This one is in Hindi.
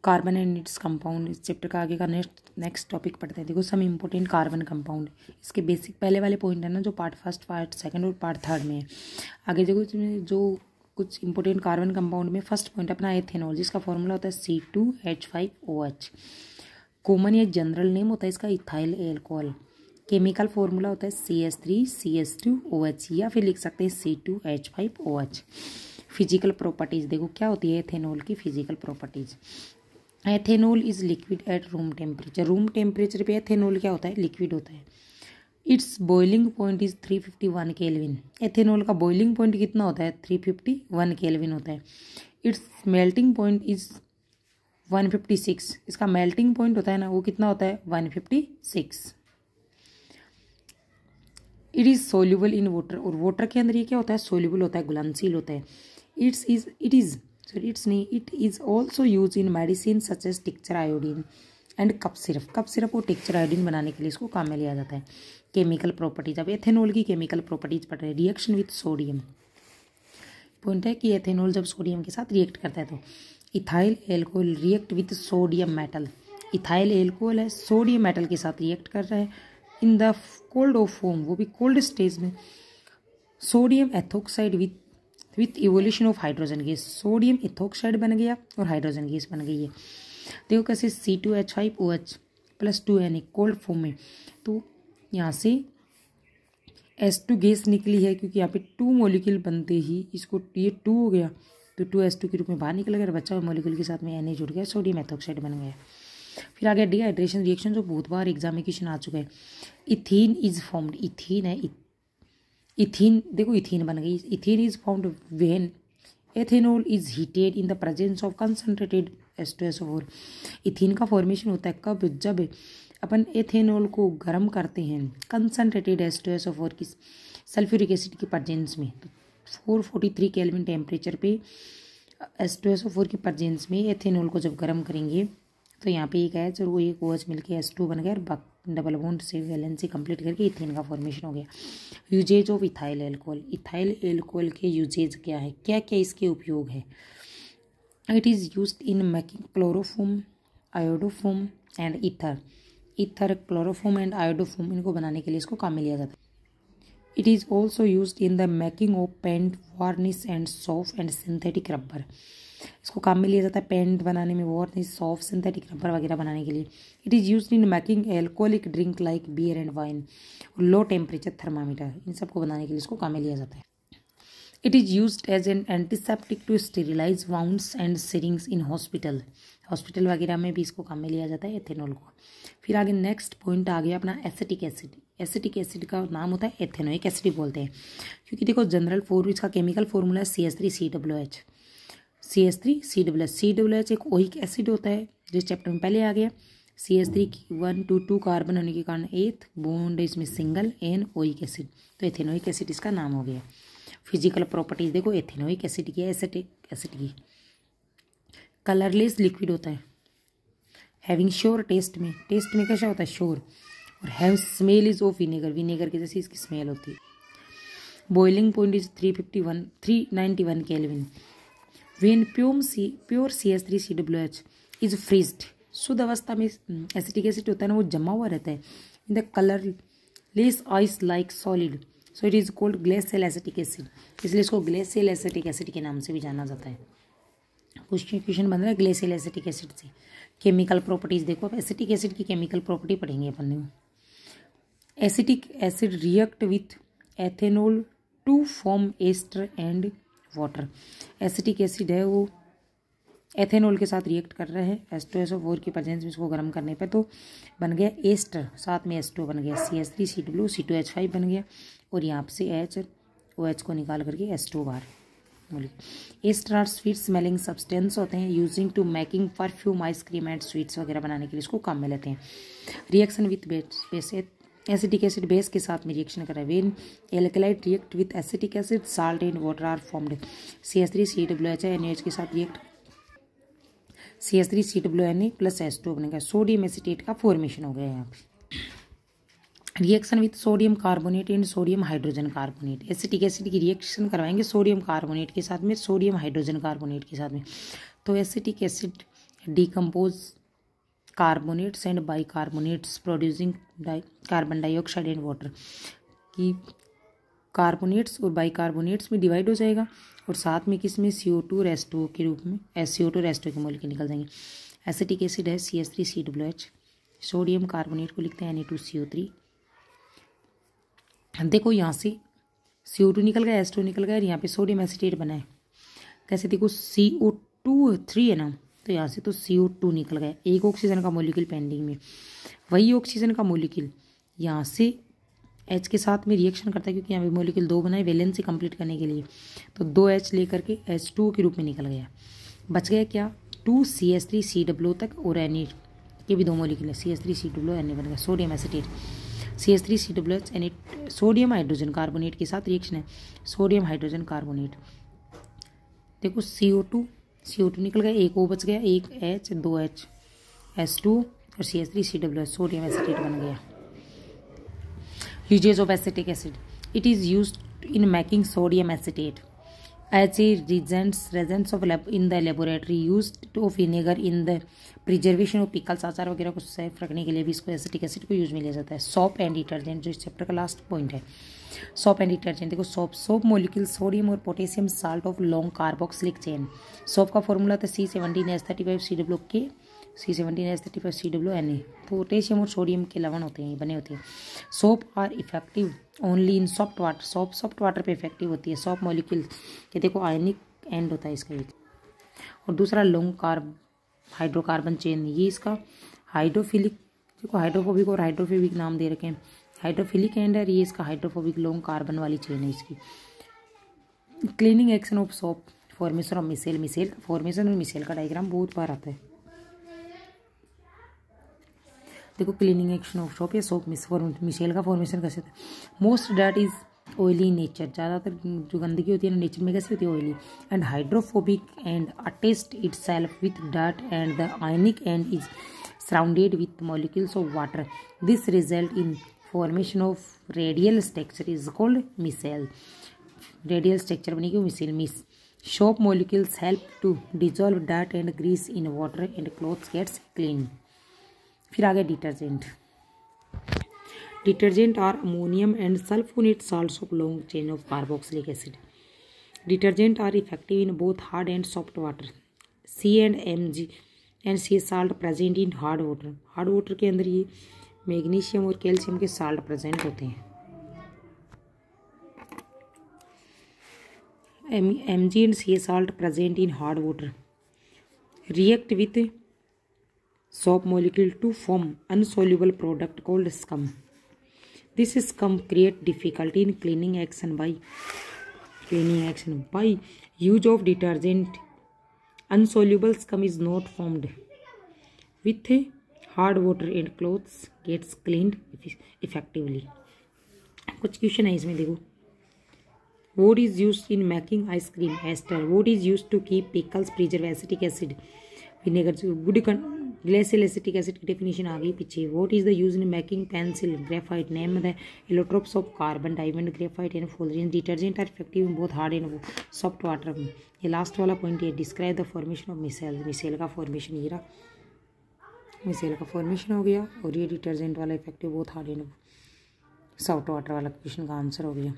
कार्बन एंड इट्स कंपाउंड, इस चैप्टर का आगे का नेक्स्ट टॉपिक पढ़ते हैं। देखो सम इम्पोर्टेंट कार्बन कंपाउंड, इसके बेसिक पहले वाले पॉइंट है ना, जो पार्ट फर्स्ट, पार्ट सेकंड और पार्ट थर्ड में है। आगे देखो इसमें जो कुछ इंपॉर्टेंट कार्बन कंपाउंड में फर्स्ट पॉइंट अपना एथेनॉल, जिसका फॉर्मूला होता है C2H5OH। कॉमन या जनरल नेम होता है इसका इथाइल एल्कोहल। केमिकल फॉर्मूला होता है CH3CH2OH, या फिर लिख सकते हैं C2H5OH। फिजिकल प्रॉपर्टीज देखो क्या होती है एथेनॉल की physical properties. Ethanol is liquid at room temperature. Room temperature पे एथेनॉल क्या होता है, लिक्विड होता है। It's boiling point is 351 kelvin. Ethanol का बॉइलिंग पॉइंट कितना होता है, 351 केल्विन होता है। It's melting point is 156। इसका मेल्टिंग पॉइंट होता है ना, वो कितना होता है, 156। It is soluble in water, और वाटर के अंदर ये क्या होता है, सोल्यूबल होता है, घुलनशील होता है। It is also use in medicine such as tincture iodine and cough syrup. Cough syrup और टिक्चर आयोडीन बनाने के लिए इसको काम में लिया जाता है। केमिकल प्रॉपर्टीज, अब एथेनॉल की केमिकल प्रॉपर्टीज पढ़ रहे हैं। रिएक्शन विथ सोडियम, पॉइंट है कि एथेनॉल जब सोडियम के साथ रिएक्ट करता है तो ethyl alcohol react with sodium metal. Ethyl alcohol है, सोडियम मेटल के साथ रिएक्ट कर रहा है in the cold of form, वो भी कोल्ड स्टेज में। Sodium ethoxide with evolution of hydrogen gas. Sodium ethoxide बन गया और हाइड्रोजन गैस बन गई है। देखो कैसे C2H5OH+2Na कोल्ड फॉर्म में, तो यहाँ से H2 गैस निकली है, क्योंकि यहाँ पे 2 मॉलिक्यूल बनते ही इसको ये 2 हो गया, तो 2H2 के रूप में बाहर निकल गया, बचा हुआ मॉलिक्यूल के साथ में Na जुड़ गया, सोडियम एथोक्साइड बन गया। फिर आगे डिहाइड्रेशन रिएक्शन, जो बहुत बार एग्जाम में क्वेश्चन आ चुका है। इथीन इज फॉर्म्ड, इथीन है, इथीन देखो इथीन बन गई। Ethene is found when ethanol is heated in the presence of concentrated H2SO4। Ethene का फॉर्मेशन होता है कब, जब अपन एथेनॉल को गर्म करते हैं कंसनट्रेटेड H2SO4 की सल्फ्यूरिक एसिड की प्रेजेंस में। तो 443 केल्विन टेम्परेचर पे H2SO4 की प्रेजेंस में एथेनॉल को जब गर्म करेंगे तो यहाँ पे एक H और वो एक OH मिलकर H2 बन गया, और डबल बॉन्ड से वैलेंसी कंप्लीट करके इथेन का फॉर्मेशन हो गया। Uses of ethyl alcohol, ethyl alcohol के यूजेज क्या है, क्या क्या इसके उपयोग है। It is used in making chloroform, iodoform and ether. Ether, chloroform and iodoform, इनको बनाने के लिए इसको काम में लिया जाता है। It is also used in the making of paint, varnish and soft and synthetic rubber. इसको काम में लिया जाता है पेंट बनाने में, वार्निश, सॉफ्ट, सिंथेटिक रबर वगैरह बनाने के लिए। It is used in making alcoholic drink like beer and wine, low temperature thermometer, इन सबको बनाने के लिए इसको काम में लिया जाता है। It is used as an antiseptic to sterilise wounds and syringes in hospital, hospital वगैरह में भी इसको काम में लिया जाता है एथेनॉल को। फिर आगे नेक्स्ट पॉइंट आ गया अपना एसिटिक एसिड। एसिटिक एसिड का नाम होता है एथेनोइक एसिड बोलते हैं, क्योंकि देखो जनरल इसका केमिकल फॉर्मूला है CH3COOH। CH3COOH एक ओइक एसिड होता है, जिस चैप्टर में पहले आ गया। CH3 कार्बन होने के कारण एथ बॉन्ड इसमें सिंगल एन ओइक एसिड, तो एथेनोइक एसिड इसका नाम हो गया। फिजिकल प्रॉपर्टीज देखो एथेनोइक एसिड की, एसिटिक एसिड की। कलरलेस लिक्विड होता है, हैविंग श्योर टेस्ट में कैसा होता है, श्योर, और have smell is of vinegar, vinegar की जैसी इसकी स्मेल होती है। Boiling point is 391 kelvin. When pure CH3COOH is freezed, शुद्ध अवस्था में एसिटिक एसिड होता है ना, वो जमा हुआ रहता है in the colourless ice like solid, so it is called glacial acetic acid, इसलिए इसको ग्लेशियल एसिटिक एसिड के नाम से भी जाना जाता है। क्वेश्चन बन रहा है ग्लेशियल एसिटिक एसिड से। केमिकल प्रॉपर्टीज देखो, अब एसिटिक एसिड की केमिकल प्रॉपर्टी पढ़ेंगे अपन ने। Acetic acid react with ethanol to form ester and water. Acetic acid है वो एथेनॉल के साथ रिएक्ट कर रहा है H2SO4 की प्रेजेंस में, इसको गर्म करने पे तो बन गया एस्टर, साथ में H2 बन गया, CH3COO C2H5 बन गया, और यहाँ से OH को निकाल करके H2 बाहर। Ester are sweet smelling substance होते हैं, using to making perfume, ice cream and sweets वगैरह बनाने के लिए इसको काम में लेते हैं। Reaction with base, acetic acid base के साथ में रिएक्शन कर रहा है। When alkaloid react with acetic acid, salt and water are formed. CH3COOH NaOH के साथ रिएक्ट CH3COONA प्लस H2 बनेगा, सोडियम एसिटेट का फॉर्मेशन हो गया यहाँ पे। Reaction with sodium carbonate and sodium hydrogen carbonate, acetic acid की रिएक्शन करवाएंगे सोडियम कार्बोनेट के साथ में, सोडियम हाइड्रोजन कार्बोनेट के साथ में, तो acetic acid decompose carbonates and bicarbonates producing carbon dioxide and water, कि कार्बोनेट्स और बाइकार्बोनेट्स में डिवाइड हो जाएगा और साथ में किस में CO2 और H2O के रूप में CO2 और H2O के मॉलिक्यूल निकल जाएंगे। एसिटिक एसिड है CH3COOH, सोडियम कार्बोनेट को लिखते हैं Na2CO3। देखो यहाँ से CO2 निकल गया, H2O निकल गया और यहाँ पे सोडियम एसिटेट बना है। कैसे देखो CO2 3 है ना, तो यहाँ से तो CO2 निकल गया, एक ऑक्सीजन का मॉलिक्यूल पेंडिंग में। वही ऑक्सीजन का मॉलिक्यूल यहाँ से H के साथ में रिएक्शन करता है, क्योंकि यहाँ पे मॉलिक्यूल 2 बनाए वैलेंसी कंप्लीट करने के लिए, तो 2H लेकर के H2O के रूप में निकल गया। बच गया क्या 2CH3COO तक और Na, ये भी 2 मॉलिक्यूल है, CH3COO Na बन गया। Sodium acetate CH3COOH Na, sodium hydrogen carbonate के साथ रिएक्शन है, सोडियम हाइड्रोजन कार्बोनेट। देखो CO2 निकल गया, एक O बच गया, एक H 2H H2 और CH3COOH, सोडियम एसिटेट बन गया। Uses of acetic acid. It is used in making sodium acetate as a reagents of in the laboratory, used to vinegar in the preservation of pickles, अचार वगैरह को सेफ रखने के लिए भी इसको एसिटिक एसिड को यूज में लिया जाता है। सॉप एंड डिटर्जेंट, जो इस चैप्टर का लास्ट पॉइंट है, सॉप एंड डिटर्जेंट। देखो सोप मॉलिक्यूल सोडियम और potassium salt of long carboxylic chain. Soap का फॉर्मूला था C17H35COO C17H35COO Na, पोटेशियम और सोडियम के लवण होते हैं, बने होते हैं। Soap are effective only in soft water, soft water पे इफेक्टिव होती है। सॉप मॉलिक्यूल के देखो आयनिक एंड होता है इसका एक, और दूसरा लॉन्ग हाइड्रोकार्बन चेन, ये इसका हाइड्रोफिलिक, देखो हाइड्रोफोबिक और हाइड्रोफोबिक नाम दे रखे हैं। हाइड्रोफिलिक एंड है, ये इसका हाइड्रोफोबिक लॉन्ग कार्बन वाली चेन है इसकी। Cleaning action of soap, formation of micelle, micelle formation और मिसेल का डायग्राम बहुत बार आता है। देखो क्लीनिंग एक्शन ऑफ सोप या सोप मिसेल का फॉर्मेशन कैसे होता है। Most dirt is oily in nature, ज़्यादातर जो गंदगी होती है ना नेचर में कैसी होती है, oily and hydrophobic and attest itself with dirt and the ionic end is surrounded with molecules of water. This result in formation of radial structure is called micelle. Radial structure बनेगी micelle. Miss soap molecules help to dissolve dirt and grease in water and clothes gets clean. फिर आगे detergent. Detergent are ammonium and sulphonate salts of long chain of carboxylic acid. Detergent are effective in both hard and soft water. C and Mg and C salt present in hard water. Hard water के अंदर ये मैग्नीशियम और कैल्शियम के साल्ट प्रेजेंट होते हैं। Mg and C salt present in hard water react with soap molecule to form unsoluble product called scum. This scum create difficulty in cleaning action by use of detergent. Unsoluble scum is not formed with hard water and clothes gets cleaned effectively. कुछ क्वेश्चन है इसमें देखो। What is used in making ice cream? Ester. What is used to keep pickles preserved? Acetic acid. Vinegar. Good glacial acetic acid की definition आ गई पीछे। What is the use in making pencil? Graphite. Name the allotropes of carbon, diamond, graphite and fullerene. Detergent are effective in both hard and soft water. ये लास्ट वाला पॉइंट है। Describe the formation of micelle. Micelle का फॉर्मेशन ये रहा, मिसेल का फॉर्मेशन हो गया, और ये डिटर्जेंट वाला effective both hard and soft water वाला क्वेश्चन का आंसर हो गया।